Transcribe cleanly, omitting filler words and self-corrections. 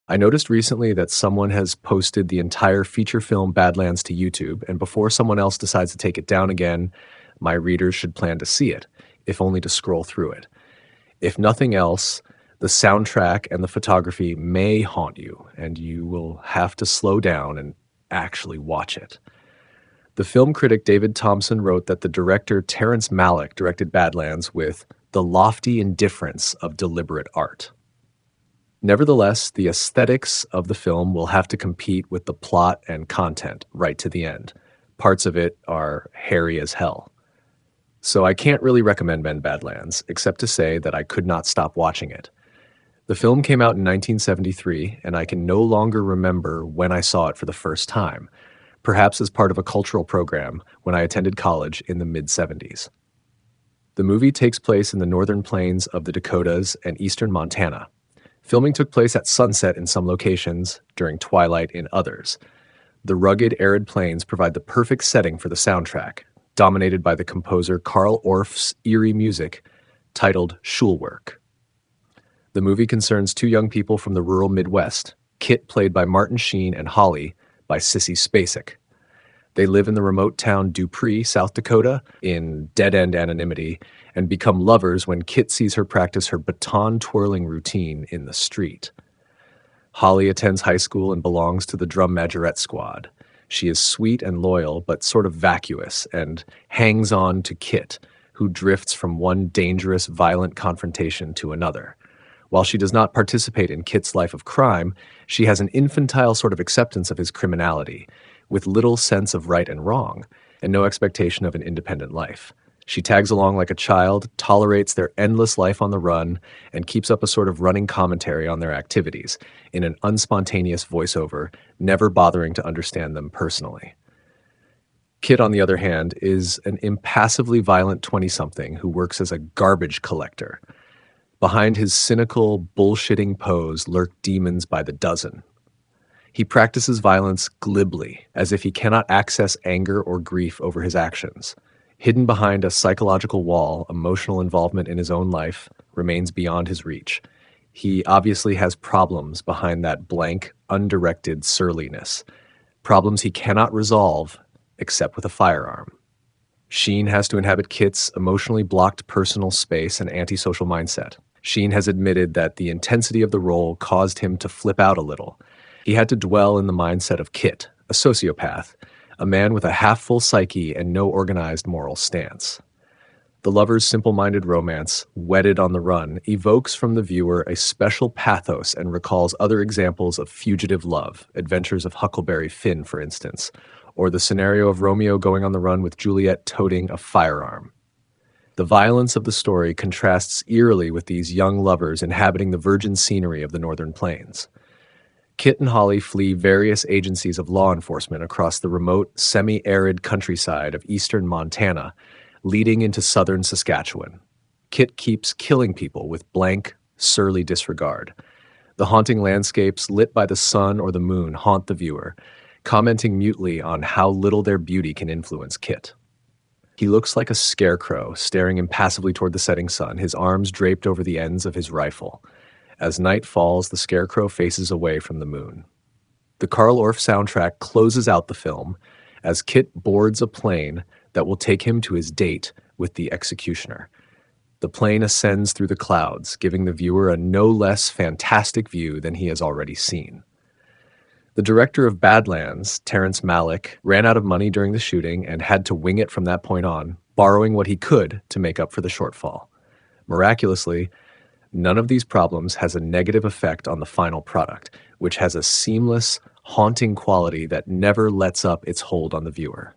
I noticed recently that someone has posted the entire feature film Badlands to YouTube, and before someone else decides to take it down again, my readers should plan to see it, if only to scroll through it. If nothing else, the soundtrack and the photography may haunt you, and you will have to slow down and actually watch it. The film critic David Thompson wrote that the director Terrence Malick directed Badlands with the lofty indifference of deliberate art. Nevertheless, the aesthetics of the film will have to compete with the plot and content right to the end. Parts of it are hairy as hell. So I can't really recommend Badlands, except to say that I could not stop watching it. The film came out in 1973, and I can no longer remember when I saw it for the first time, perhaps as part of a cultural program when I attended college in the mid-70s. The movie takes place in the northern plains of the Dakotas and eastern Montana. Filming took place at sunset in some locations, during twilight in others. The rugged, arid plains provide the perfect setting for the soundtrack, dominated by the composer Carl Orff's eerie music, titled Schulwerk. The movie concerns two young people from the rural Midwest, Kit played by Martin Sheen and Holly by Sissy Spacek. They live in the remote town Dupree, South Dakota, in dead-end anonymity, and become lovers when Kit sees her practice her baton-twirling routine in the street. Holly attends high school and belongs to the drum majorette squad. She is sweet and loyal, but sort of vacuous, and hangs on to Kit, who drifts from one dangerous, violent confrontation to another. While she does not participate in Kit's life of crime, she has an infantile sort of acceptance of his criminality, with little sense of right and wrong, and no expectation of an independent life. She tags along like a child, tolerates their endless life on the run, and keeps up a sort of running commentary on their activities, in an unspontaneous voiceover, never bothering to understand them personally. Kit, on the other hand, is an impassively violent 20-something who works as a garbage collector. Behind his cynical, bullshitting pose lurk demons by the dozen. He practices violence glibly, as if he cannot access anger or grief over his actions. Hidden behind a psychological wall, emotional involvement in his own life remains beyond his reach. He obviously has problems behind that blank, undirected surliness. Problems he cannot resolve except with a firearm. Sheen has to inhabit Kit's emotionally blocked personal space and antisocial mindset. Sheen has admitted that the intensity of the role caused him to flip out a little. He had to dwell in the mindset of Kit, a sociopath, a man with a half-full psyche and no organized moral stance. The lovers' simple-minded romance, wedded on the run, evokes from the viewer a special pathos and recalls other examples of fugitive love, Adventures of Huckleberry Finn, for instance, or the scenario of Romeo going on the run with Juliet toting a firearm. The violence of the story contrasts eerily with these young lovers inhabiting the virgin scenery of the northern plains. Kit and Holly flee various agencies of law enforcement across the remote, semi-arid countryside of eastern Montana, leading into southern Saskatchewan. Kit keeps killing people with blank, surly disregard. The haunting landscapes lit by the sun or the moon haunt the viewer, commenting mutely on how little their beauty can influence Kit. He looks like a scarecrow, staring impassively toward the setting sun, his arms draped over the ends of his rifle. As night falls, the scarecrow faces away from the moon. The Carl Orff soundtrack closes out the film as Kit boards a plane that will take him to his date with the executioner. The plane ascends through the clouds, giving the viewer a no less fantastic view than he has already seen. The director of Badlands, Terrence Malick, ran out of money during the shooting and had to wing it from that point on, borrowing what he could to make up for the shortfall. Miraculously, none of these problems has a negative effect on the final product, which has a seamless, haunting quality that never lets up its hold on the viewer.